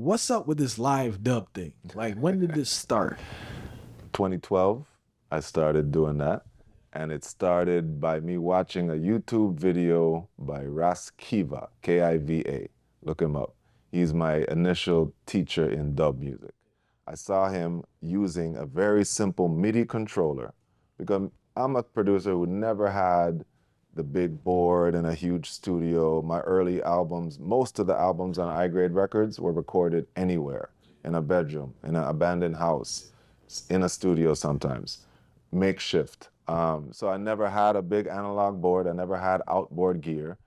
what's up with this live dub thing? Like, when did this start? 2012, I started doing that. And it started by me watching a YouTube video by Ras Kiva, Kiva. Look him up. He's my initial teacher in dub music. I saw him using a very simple MIDI controller because I'm a producer who never had the big board and a huge studio. My early albums, most of the albums on I-Grade Records were recorded anywhere, in a bedroom, in an abandoned house, in a studio sometimes, makeshift. So I never had a big analog board. I never had outboard gear.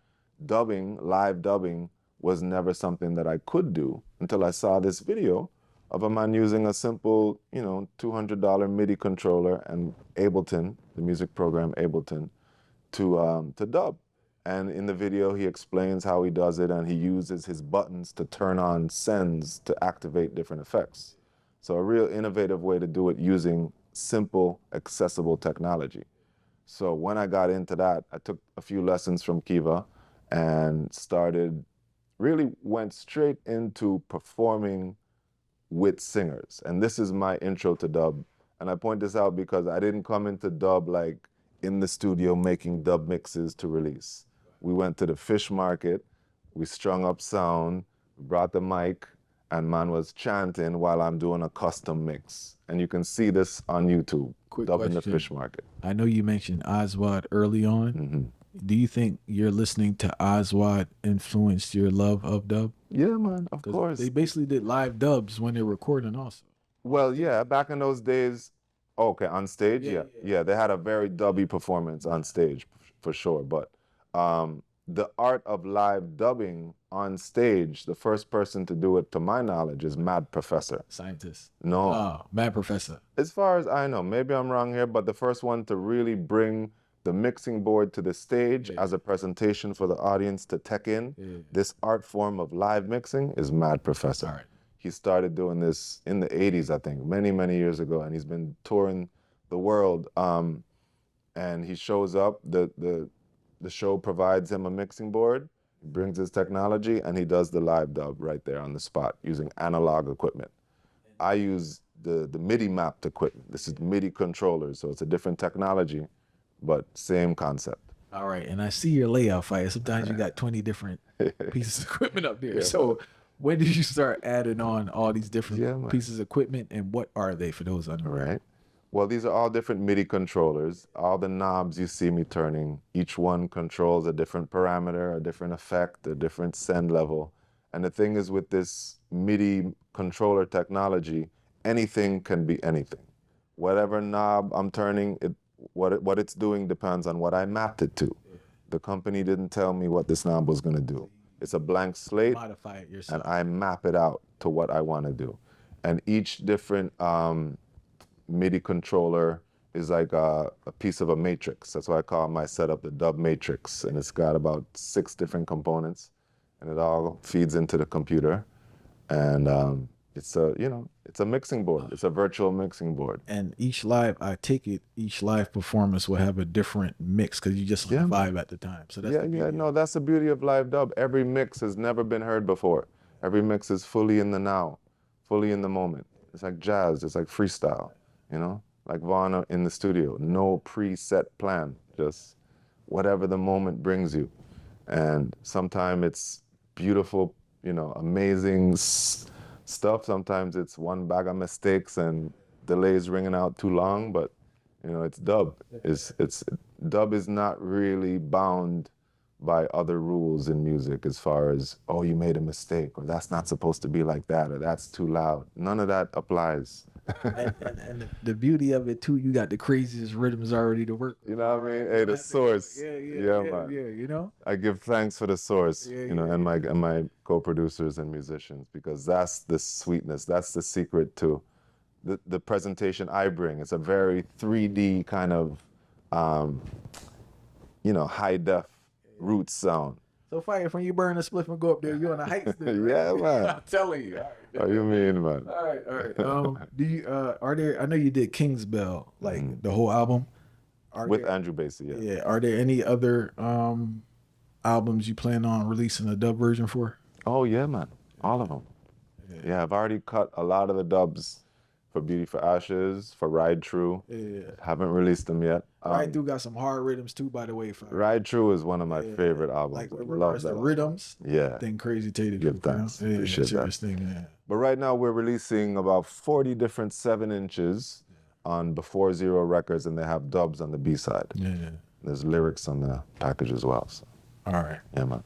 Dubbing, live dubbing, was never something that I could do until I saw this video of a man using a simple, $200 MIDI controller and Ableton, the music program Ableton, to dub. And in the video, he explains how he does it, and he uses his buttons to turn on sends to activate different effects. So a real innovative way to do it using simple, accessible technology. So when I got into that, I took a few lessons from Kiva and really went straight into performing with singers. And this is my intro to dub. And I point this out because I didn't come into dub like in the studio making dub mixes to release. We went to the fish market, we strung up sound, brought the mic, and man was chanting while I'm doing a custom mix. And you can see this on YouTube, dubbing the fish market. I know you mentioned Oswald early on. Mm-hmm. Do you think your listening to Oswald influenced your love of dub? Yeah, man, of course. They basically did live dubs when they're recording also. Well, yeah, back in those days, okay, on stage, yeah, they had a very dubby performance on stage, for sure. But the art of live dubbing on stage, the first person to do it, to my knowledge, is Mad Professor. Scientist. No. Oh, Mad Professor. As far as I know, maybe I'm wrong here, but the first one to really bring the mixing board to the stage as a presentation for the audience to tech in this art form of live mixing is Mad Professor. All right. He started doing this in the 80s, I think, many, many years ago, and he's been touring the world. And he shows up, the show provides him a mixing board, brings his technology, and he does the live dub right there on the spot using analog equipment. I use the MIDI mapped equipment. This is MIDI controllers, so it's a different technology, but same concept. All right, and I see your layout fire. Sometimes you got 20 different pieces of equipment up there. So when did you start adding on all these different pieces of equipment, and what are they for those under? Right. Well, these are all different MIDI controllers. All the knobs you see me turning, each one controls a different parameter, a different effect, a different send level. And the thing is, with this MIDI controller technology, anything can be anything. Whatever knob I'm turning, what it's doing depends on what I mapped it to. The company didn't tell me what this knob was going to do. It's a blank slate, modify it yourself, and I map it out to what I want to do. And each different MIDI controller is like a piece of a matrix. That's why I call my setup the dub matrix. And it's got about 6 different components, and it all feeds into the computer. And it's a mixing board. It's a virtual mixing board. And each live performance will have a different mix because you just vibe at the time. So that's that's the beauty of live dub. Every mix has never been heard before. Every mix is fully in the now, fully in the moment. It's like jazz. It's like freestyle. Like Vaughn in the studio, no preset plan, just whatever the moment brings you. And sometimes it's beautiful, amazing stuff. Sometimes it's one bag of mistakes and delays ringing out too long, but it's dub. Dub is not really bound by other rules in music as far as, oh, you made a mistake, or that's not supposed to be like that, or that's too loud. None of that applies. and the beauty of it too, you got the craziest rhythms already to work with. You know what I mean? Hey, the source. Man. I give thanks for the source, and my co-producers and musicians, because that's the sweetness, that's the secret to the presentation I bring. It's a very 3D kind of, high def roots sound. So fire, when you burn a spliff and go up there, you're on a hike still, right? Yeah, man. I'm telling you. What you mean, man? All right. Do you are there? I know you did King's Bell, like the whole album. With Andrew Basie, Yeah. Are there any other albums you plan on releasing a dub version for? Oh yeah, man. All of them. Yeah, I've already cut a lot of the dubs for Beauty for Ashes, for Ride True. Yeah. Haven't released them yet. Ride Through got some hard rhythms too, by the way. Ride True is one of my favorite albums. Like with Love regards that to album. rhythms, Yeah. then Crazy Tated. Give thanks. Appreciate that. Thing, But right now we're releasing about 40 different 7-inches on Before Zero Records, and they have dubs on the B-side. Yeah. There's lyrics on the package as well. So. All right. Yeah, man.